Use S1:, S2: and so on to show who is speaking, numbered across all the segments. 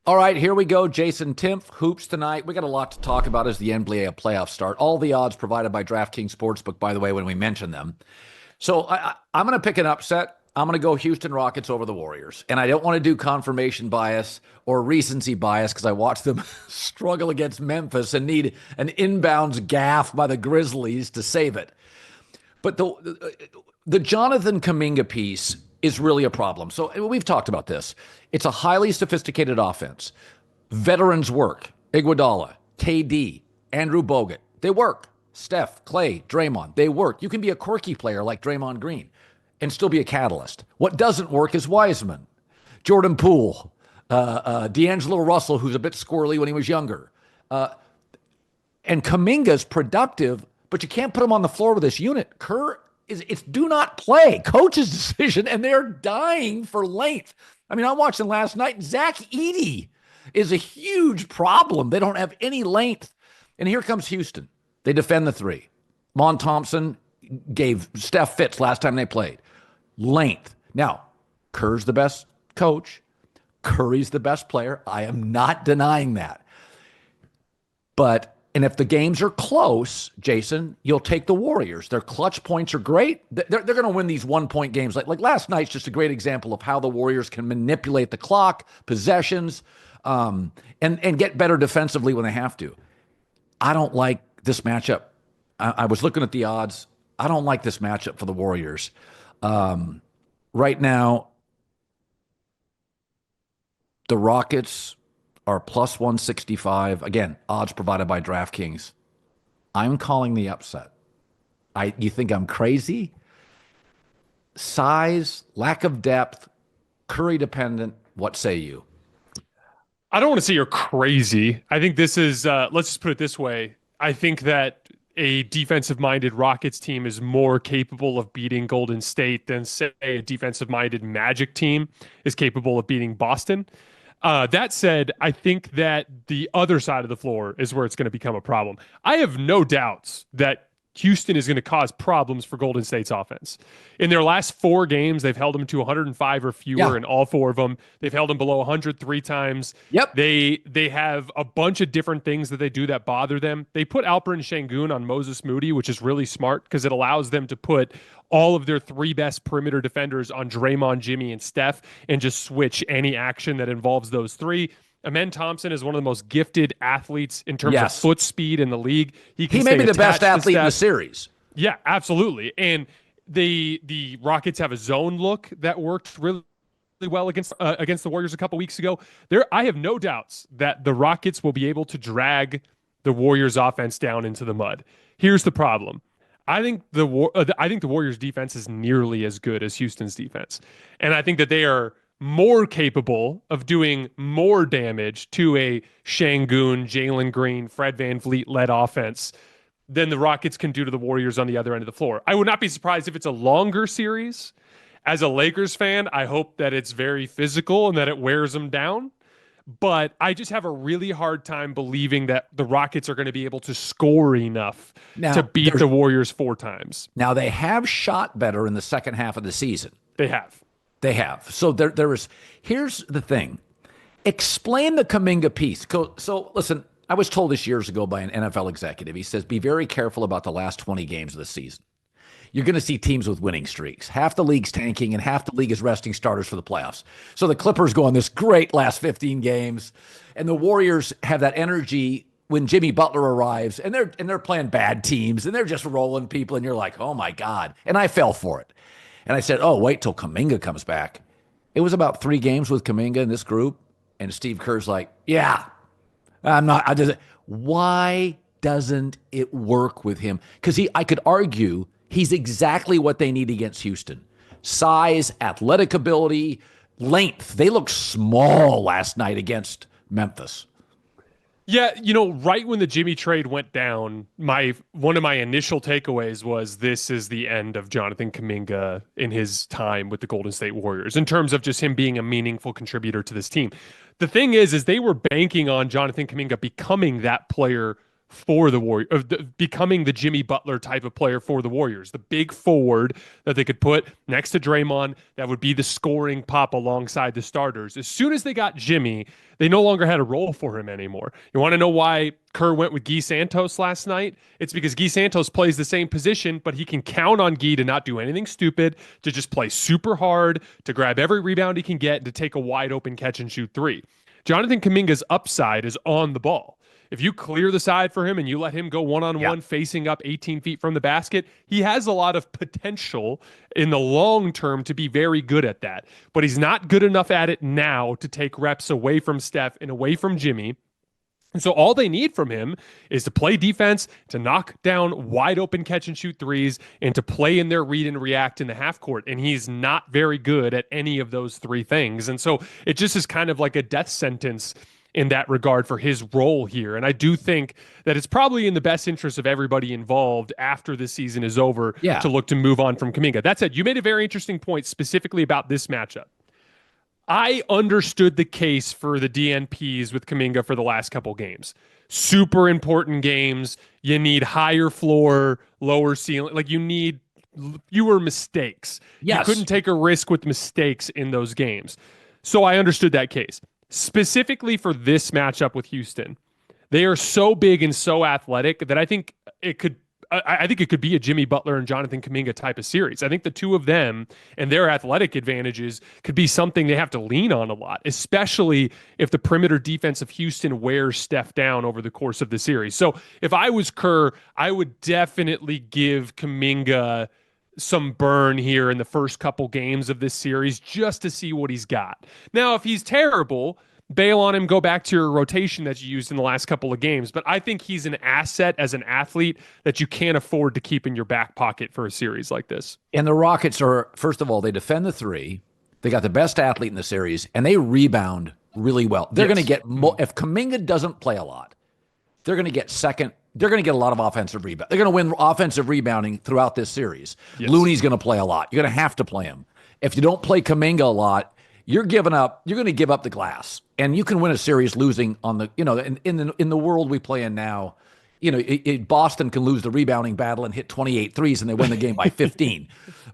S1: All right, here we go. Jason Timpf, hoops tonight. We got a lot to talk about as the NBA playoffs start. All the odds provided by DraftKings Sportsbook, by the way, when we mention them. So I'm going to pick an upset. I'm going to go Houston Rockets over the Warriors. And I don't want to do confirmation bias or recency bias because I watched them struggle against Memphis and need an inbounds gaff by the Grizzlies to save it. But the Jonathan Kuminga piece is really a problem. So we've talked about this. It's a highly sophisticated offense. Veterans work. Iguodala, KD, Andrew Bogut. They work. Steph, Clay, Draymond. They work. You can be a quirky player like Draymond Green and still be a catalyst. What doesn't work is Wiseman, Jordan Poole, D'Angelo Russell, who's a bit squirrely when he was younger. And Kuminga's productive, but you can't put him on the floor with this unit. It's do not play. Coach's decision, and they're dying for length. I mean, I watched them last night. Zach Edey is a huge problem. They don't have any length. And here comes Houston. They defend the three. Thompson gave Steph fits last time they played. Length. Now, Kerr's the best coach. Curry's the best player. I am not denying that. And if the games are close, Jason, you'll take the Warriors. Their clutch points are great. They're going to win these 1-point games. Like last night's just a great example of how the Warriors can manipulate the clock, possessions, and get better defensively when they have to. I don't like this matchup. I was looking at the odds. I don't like this matchup for the Warriors. Right now, the Rockets are plus 165. Again, odds provided by DraftKings. I'm calling the upset. You think I'm crazy? Size, lack of depth, Curry dependent. What say you?
S2: I don't want to say you're crazy. I think this is, let's just put it this way. I think that a defensive-minded Rockets team is more capable of beating Golden State than, say, a defensive-minded Magic team is capable of beating Boston. That said, I think that the other side of the floor is where it's going to become a problem. I have no doubts that Houston is going to cause problems for Golden State's offense. In their last 4 games, they've held them to 105 or fewer in all 4 of them. They've held them below 100 3 times.
S1: Yep.
S2: They have a bunch of different things that they do that bother them. They put Alperen Şengün on Moses Moody, which is really smart because it allows them to put all of their 3 best perimeter defenders on Draymond, Jimmy, and Steph and just switch any action that involves those 3. Amen Thompson is one of the most gifted athletes in terms of foot speed in the league.
S1: He may be the best athlete in the series.
S2: Yeah, absolutely. And the Rockets have a zone look that worked really well against the Warriors a couple weeks ago. I have no doubts that the Rockets will be able to drag the Warriors offense down into the mud. Here's the problem. I think the Warriors defense is nearly as good as Houston's defense. And I think that they are more capable of doing more damage to a Şengün, Jalen Green, Fred VanVleet-led offense than the Rockets can do to the Warriors on the other end of the floor. I would not be surprised if it's a longer series. As a Lakers fan, I hope that it's very physical and that it wears them down. But I just have a really hard time believing that the Rockets are going to be able to score enough to beat the Warriors 4 times.
S1: Now, they have shot better in the second half of the season.
S2: They have.
S1: So there is. Here's the thing. Explain the Kuminga piece. So listen, I was told this years ago by an NFL executive. He says, be very careful about the last 20 games of the season. You're going to see teams with winning streaks. Half the league's tanking and half the league is resting starters for the playoffs. So the Clippers go on this great last 15 games, and the Warriors have that energy when Jimmy Butler arrives, and they're playing bad teams, and they're just rolling people, and you're like, oh my God. And I fell for it. And I said, oh, wait till Kuminga comes back. It was about 3 games with Kuminga in this group, and Steve Kerr's like, yeah, why doesn't it work with him? Because I could argue he's exactly what they need against Houston. Size, athletic ability, length. They looked small last night against Memphis.
S2: Yeah, right when the Jimmy trade went down, one of my initial takeaways was this is the end of Jonathan Kuminga in his time with the Golden State Warriors in terms of just him being a meaningful contributor to this team. The thing is they were banking on Jonathan Kuminga becoming that player for the Warriors, of becoming the Jimmy Butler type of player for the Warriors, the big forward that they could put next to Draymond that would be the scoring pop alongside the starters. As soon as they got Jimmy, they no longer had a role for him anymore. You want to know why Kerr went with Guy Santos last night? It's because Guy Santos plays the same position, but he can count on Guy to not do anything stupid, to just play super hard, to grab every rebound he can get, and to take a wide open catch and shoot three. Jonathan Kuminga's upside is on the ball. If you clear the side for him and you let him go one-on-one facing up 18 feet from the basket, he has a lot of potential in the long term to be very good at that. But he's not good enough at it now to take reps away from Steph and away from Jimmy. And so all they need from him is to play defense, to knock down wide open catch and shoot threes, and to play in their read and react in the half court. And he's not very good at any of those three things. And so it just is kind of like a death sentence in that regard for his role here. And I do think that it's probably in the best interest of everybody involved after the season is over to look to move on from Kuminga. That said, you made a very interesting point specifically about this matchup. I understood the case for the DNPs with Kuminga for the last couple games. Super important games. You need higher floor, lower ceiling. Like, you need fewer mistakes. Yes. You couldn't take a risk with mistakes in those games. So I understood that case. Specifically for this matchup with Houston, they are so big and so athletic that I think it could be a Jimmy Butler and Jonathan Kuminga type of series. I think the two of them and their athletic advantages could be something they have to lean on a lot, especially if the perimeter defense of Houston wears Steph down over the course of the series. So if I was Kerr, I would definitely give Kuminga some burn here in the first couple games of this series just to see what he's got. Now, if he's terrible, bail on him, go back to your rotation that you used in the last couple of games. But I think he's an asset as an athlete that you can't afford to keep in your back pocket for a series like this.
S1: And the Rockets are, first of all, they defend the three. They got the best athlete in the series, and they rebound really well. They're going to get if Kuminga doesn't play a lot, they're going to get second. They're going to get a lot of offensive rebound. They're going to win offensive rebounding throughout this series. Yes. Looney's going to play a lot. You're going to have to play him. If you don't play Kuminga a lot, you're going to give up the glass. And you can win a series losing on the, in the world we play in now, Boston can lose the rebounding battle and hit 28 threes and they win the game by 15.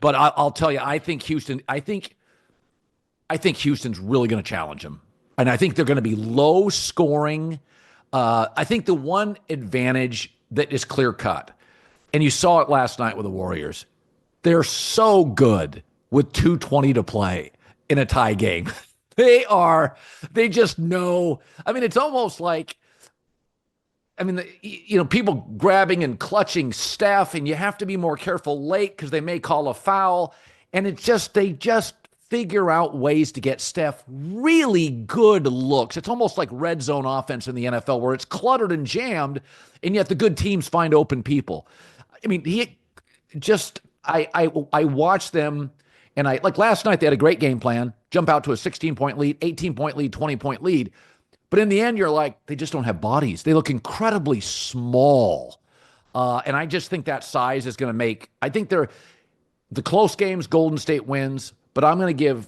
S1: But I'll tell you, I think Houston's really going to challenge them. And I think they're going to be low scoring. I think the one advantage that is clear cut, and you saw it last night with the Warriors, they're so good with 2:20 to play in a tie game. They just know. I mean, it's almost like, people grabbing and clutching Steph, and you have to be more careful late because they may call a foul. And they just figure out ways to get Steph really good looks. It's almost like red zone offense in the NFL where it's cluttered and jammed, and yet the good teams find open people. I mean, I watched them, and like last night, they had a great game plan, jump out to a 16-point lead, 18-point lead, 20-point lead. But in the end, you're like, they just don't have bodies. They look incredibly small. And I just think that size is going to make, I think the close games, Golden State wins, but I'm going to give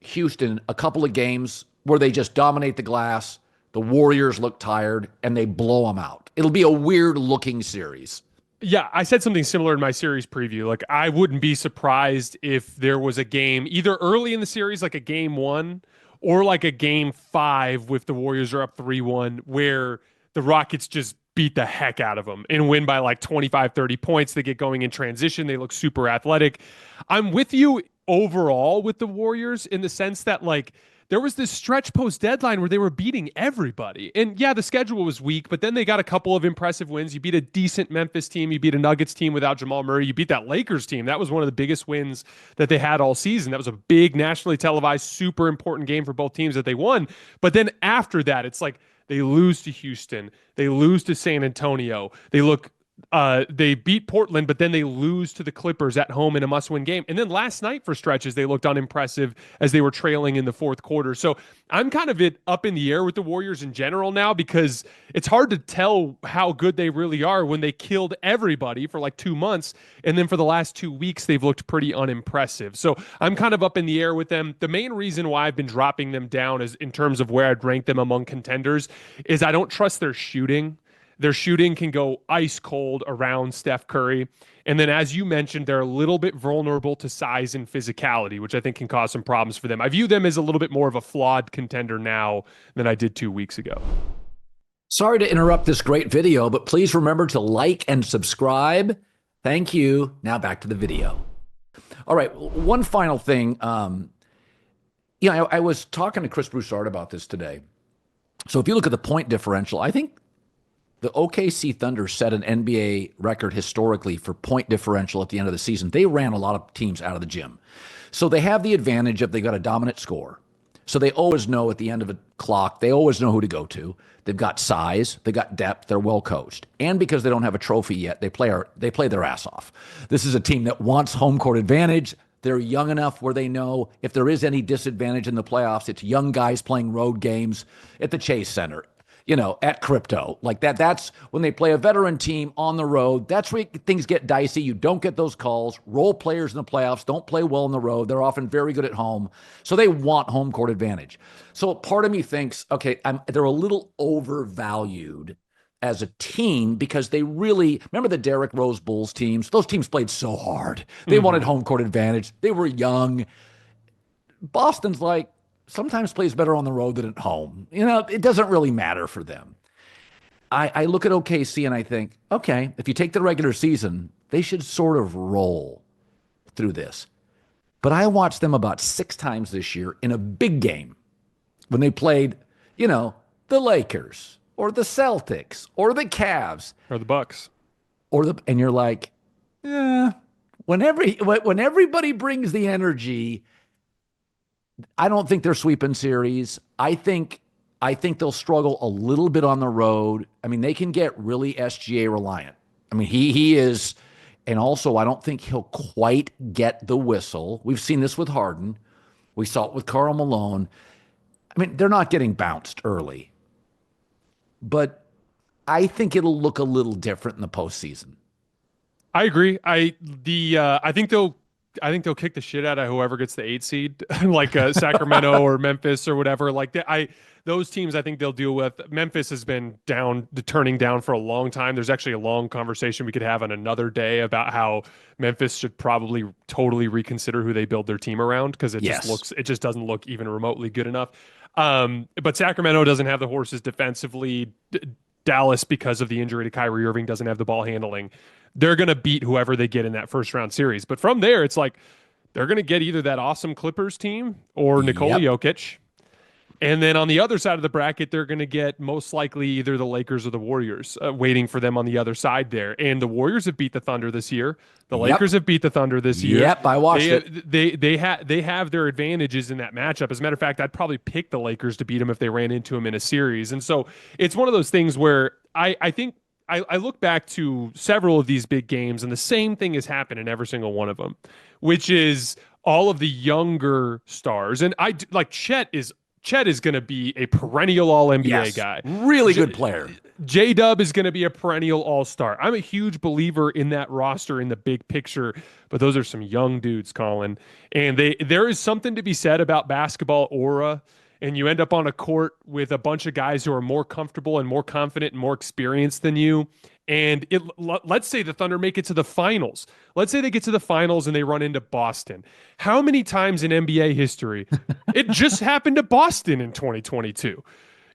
S1: Houston a couple of games where they just dominate the glass, the Warriors look tired, and they blow them out. It'll be a weird-looking series.
S2: Yeah, I said something similar in my series preview. Like, I wouldn't be surprised if there was a game either early in the series, like a game 1, or like a game 5 with the Warriors are up 3-1, where the Rockets just beat the heck out of them and win by like 25, 30 points. They get going in transition. They look super athletic. I'm with you overall with the Warriors in the sense that, like, there was this stretch post deadline where they were beating everybody. And yeah, the schedule was weak, but then they got a couple of impressive wins. You beat a decent Memphis team. You beat a Nuggets team without Jamal Murray. You beat that Lakers team. That was one of the biggest wins that they had all season. That was a big nationally televised, super important game for both teams that they won. But then after that, it's like they lose to Houston. They lose to San Antonio. They beat Portland, but then they lose to the Clippers at home in a must-win game. And then last night for stretches, they looked unimpressive as they were trailing in the fourth quarter. So I'm kind of up in the air with the Warriors in general now because it's hard to tell how good they really are when they killed everybody for like 2 months. And then for the last 2 weeks, they've looked pretty unimpressive. So I'm kind of up in the air with them. The main reason why I've been dropping them down is in terms of where I'd rank them among contenders is I don't trust their shooting. Their shooting can go ice cold around Steph Curry. And then, as you mentioned, they're a little bit vulnerable to size and physicality, which I think can cause some problems for them. I view them as a little bit more of a flawed contender now than I did 2 weeks ago.
S1: Sorry to interrupt this great video, but please remember to like and subscribe. Thank you. Now back to the video. All right, one final thing. I was talking to Chris Broussard about this today. So if you look at the point differential, I think the OKC Thunder set an NBA record historically for point differential at the end of the season. They ran a lot of teams out of the gym. So they have the advantage of they got a dominant score. So they always know at the end of a clock, they always know who to go to. They've got size, they got depth, they're well coached. And because they don't have a trophy yet, they play their ass off. This is a team that wants home court advantage. They're young enough where they know if there is any disadvantage in the playoffs, it's young guys playing road games at the Chase Center, at Crypto. Like that. That's when they play a veteran team on the road. That's where things get dicey. You don't get those calls. Role players in the playoffs don't play well on the road. They're often very good at home. So they want home court advantage. So part of me thinks, okay, they're a little overvalued as a team because they really remember the Derrick Rose Bulls teams. Those teams played so hard. They wanted home court advantage. They were young. Boston's like sometimes plays better on the road than at home. It doesn't really matter for them. I look at OKC and I think, okay, if you take the regular season, they should sort of roll through this. But I watched them about 6 times this year in a big game when they played, the Lakers or the Celtics or the Cavs
S2: Or the Bucks.
S1: And you're like, when everybody brings the energy, I don't think they're sweeping series. I think they'll struggle a little bit on the road. I mean, they can get really SGA reliant. I mean, he is, and also I don't think he'll quite get the whistle. We've seen this with Harden. We saw it with Karl Malone. I mean, they're not getting bounced early. But I think it'll look a little different in the postseason.
S2: I agree. I think they'll kick the shit out of whoever gets the 8 seed, like Sacramento or Memphis or whatever. Like those teams, I think they'll deal with. Memphis has been turning down for a long time. There's actually a long conversation we could have on another day about how Memphis should probably totally reconsider who they build their team around because it just doesn't look even remotely good enough. But Sacramento doesn't have the horses defensively. Dallas, because of the injury to Kyrie Irving, doesn't have the ball handling. They're going to beat whoever they get in that first round series. But from there, it's like they're going to get either that awesome Clippers team or Nikola Jokic. And then on the other side of the bracket, they're going to get most likely either the Lakers or the Warriors waiting for them on the other side there. And the Warriors have beat the Thunder this year. The Lakers have beat the Thunder this year.
S1: Yep, I watched it.
S2: They have their advantages in that matchup. As a matter of fact, I'd probably pick the Lakers to beat them if they ran into them in a series. And so it's one of those things where I think I look back to several of these big games, and the same thing has happened in every single one of them, which is all of the younger stars. And Chet is going to be a perennial All-NBA guy.
S1: Really good player.
S2: J-Dub is going to be a perennial All-Star. I'm a huge believer in that roster in the big picture, but those are some young dudes, Colin. And there is something to be said about basketball aura, and you end up on a court with a bunch of guys who are more comfortable and more confident and more experienced than you. And let's say the Thunder make it to the finals. Let's say they get to the finals and they run into Boston. How many times in NBA history? It just happened to Boston in 2022.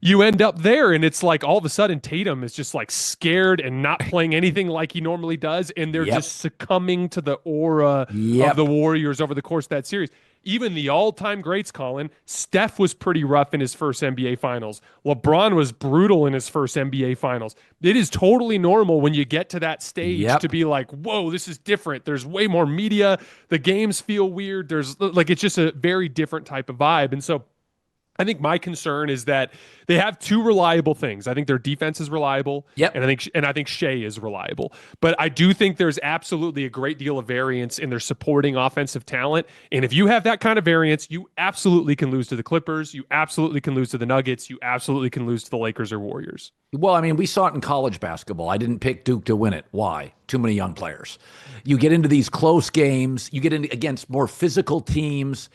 S2: You end up there and it's like all of a sudden Tatum is just like scared and not playing anything like he normally does. And they're just succumbing to the aura of the Warriors over the course of that series. Even the all-time greats, Colin, Steph was pretty rough in his first NBA Finals. LeBron was brutal in his first NBA Finals. It is totally normal when you get to that stage to be like, whoa, this is different. There's way more media. The games feel weird. It's just a very different type of vibe. And so I think my concern is that they have two reliable things. I think their defense is reliable, and I think Shea is reliable. But I do think there's absolutely a great deal of variance in their supporting offensive talent. And if you have that kind of variance, you absolutely can lose to the Clippers. You absolutely can lose to the Nuggets. You absolutely can lose to the Lakers or Warriors.
S1: Well, I mean, we saw it in college basketball. I didn't pick Duke to win it. Why? Too many young players. You get into these close games. You get into against more physical teams,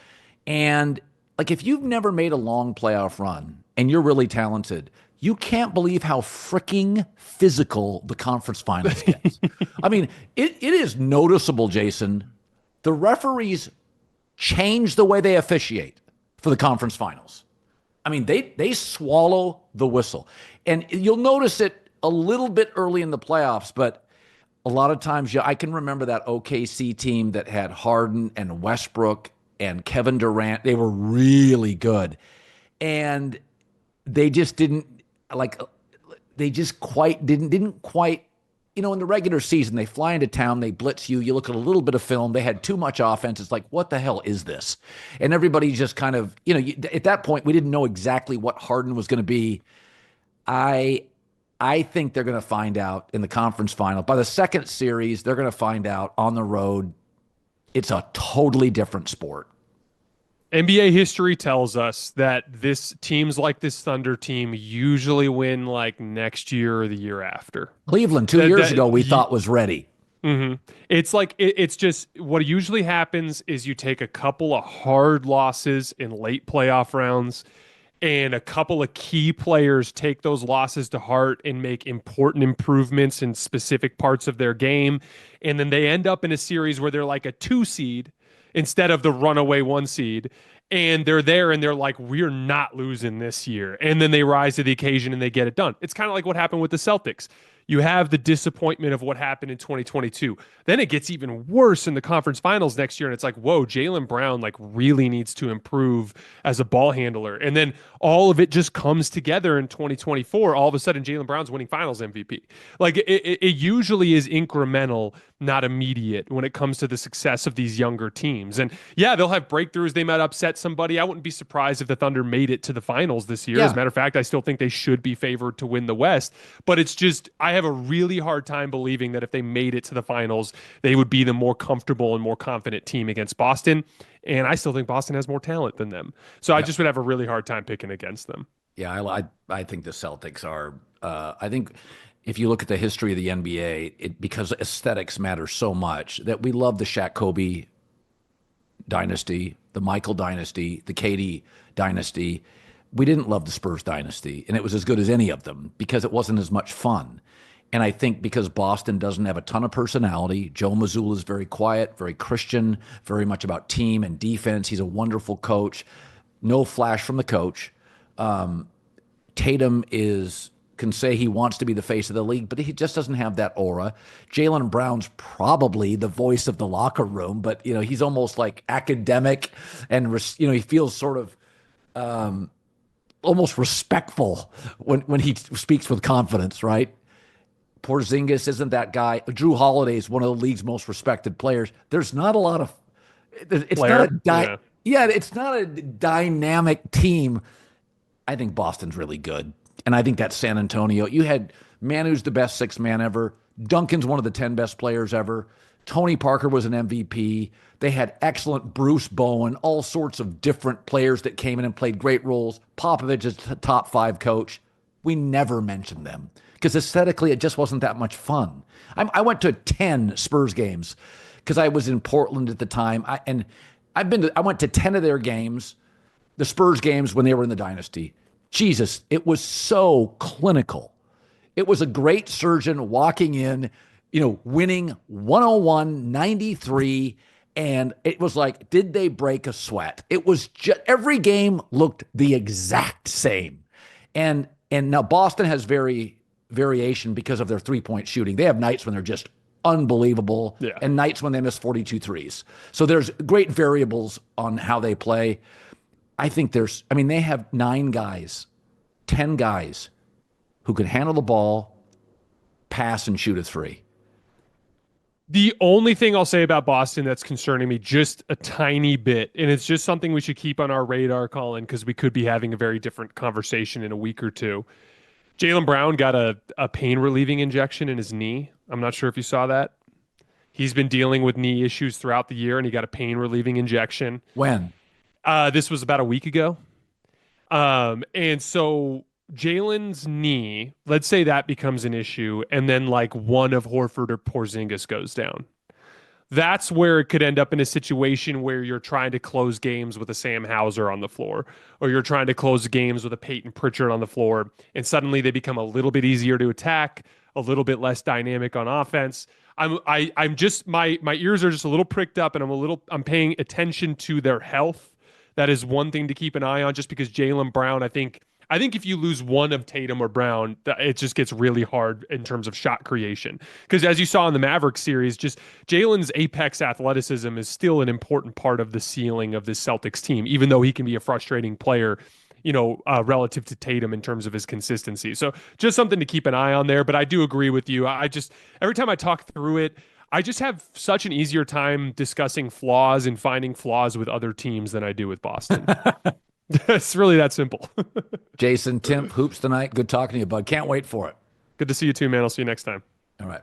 S1: and like if you've never made a long playoff run and you're really talented, You can't believe how freaking physical the conference finals gets. I mean, it is noticeable, Jason. The referees change the way they officiate for the conference finals. I mean, they swallow the whistle. And you'll notice it a little bit early in the playoffs, but a lot of times, I can remember that OKC team that had Harden and Westbrook and Kevin Durant. They were really good. And they just didn't like they just quite didn't quite, in the regular season, they fly into town, they blitz you, you look at a little bit of film, they had too much offense. It's like, what the hell is this? And everybody just kind of, at that point, we didn't know exactly what Harden was going to be. I think they're going to find out in the conference final. By the second series, they're going to find out on the road. It's a totally different sport.
S2: NBA history tells us that teams like this Thunder team usually win like next year or the year after.
S1: Cleveland 2 years ago we thought was ready.
S2: Mm-hmm. It's like it's just what usually happens is you take a couple of hard losses in late playoff rounds, and a couple of key players take those losses to heart and make important improvements in specific parts of their game, and then they end up in a series where they're like a 2 seed instead of the runaway 1 seed. And they're there and they're like, we're not losing this year. And then they rise to the occasion and they get it done. It's kind of like what happened with the Celtics. You have the disappointment of what happened in 2022. Then it gets even worse in the conference finals next year. And it's like, whoa, Jalen Brown like really needs to improve as a ball handler. And then all of it just comes together in 2024. All of a sudden, Jalen Brown's winning finals MVP. Like it usually is incremental, not immediate when it comes to the success of these younger teams. And yeah, they'll have breakthroughs. They might upset somebody. I wouldn't be surprised if the Thunder made it to the finals this year.
S1: Yeah.
S2: As a matter of fact, I still think they should be favored to win the West. But it's just, I have a really hard time believing that if they made it to the finals, they would be the more comfortable and more confident team against Boston. And I still think Boston has more talent than them. So I just would have a really hard time picking against them.
S1: Yeah, I think the Celtics are, I think if you look at the history of the NBA, because aesthetics matter so much, that we love the Shaq Kobe dynasty, the Michael dynasty, the KD dynasty. We didn't love the Spurs dynasty, and it was as good as any of them because it wasn't as much fun. And I think because Boston doesn't have a ton of personality, Joe Mazzulla is very quiet, very Christian, very much about team and defense. He's a wonderful coach. No flash from the coach. Tatum can say he wants to be the face of the league, but he just doesn't have that aura. Jalen Brown's probably the voice of the locker room, but he's almost like academic, and he feels sort of almost respectful when he speaks with confidence, right? Porzingis isn't that guy. Drew Holiday is one of the league's most respected players. There's not a lot of it's not a dynamic team. I think Boston's really good. And I think that's San Antonio. You had Manu's the best 6th man ever. Duncan's one of the 10 best players ever. Tony Parker was an MVP. They had excellent Bruce Bowen, all sorts of different players that came in and played great roles. Popovich is a top 5 coach. We never mentioned them because aesthetically it just wasn't that much fun. I went to 10 Spurs games because I was in Portland at the time. I went to 10 of their games, the Spurs games when they were in the dynasty. Jesus, it was so clinical. It was a great surgeon walking in, winning 101-93, and it was like, did they break a sweat? It was just, every game looked the exact same. And now Boston has variation because of their three-point shooting. They have nights when they're just unbelievable and nights when they miss 42 threes. So there's great variables on how they play. I think they have 9 guys, 10 guys who can handle the ball, pass, and shoot a 3.
S2: The only thing I'll say about Boston that's concerning me just a tiny bit, and it's just something we should keep on our radar, Colin, because we could be having a very different conversation in a week or two. Jalen Brown got a pain-relieving injection in his knee. I'm not sure if you saw that. He's been dealing with knee issues throughout the year, and he got a pain-relieving injection.
S1: When?
S2: This was about a week ago. And so Jalen's knee, let's say that becomes an issue, and then like one of Horford or Porzingis goes down. that's where it could end up in a situation where you're trying to close games with a Sam Hauser on the floor, or you're trying to close games with a Peyton Pritchard on the floor, and suddenly they become a little bit easier to attack, a little bit less dynamic on offense. I'm just my ears are just a little pricked up, and I'm paying attention to their health. That is one thing to keep an eye on, just because Jalen Brown, I think if you lose one of Tatum or Brown, it just gets really hard in terms of shot creation. Because as you saw in the Mavericks series, just Jalen's apex athleticism is still an important part of the ceiling of this Celtics team, even though he can be a frustrating player, relative to Tatum in terms of his consistency. So just something to keep an eye on there. But I do agree with you. Every time I talk through it, I just have such an easier time discussing flaws and finding flaws with other teams than I do with Boston. It's really that simple.
S1: Jason Timpf, Hoops Tonight. Good talking to you, bud. Can't wait for it.
S2: Good to see you too, man. I'll see you next time.
S1: All right.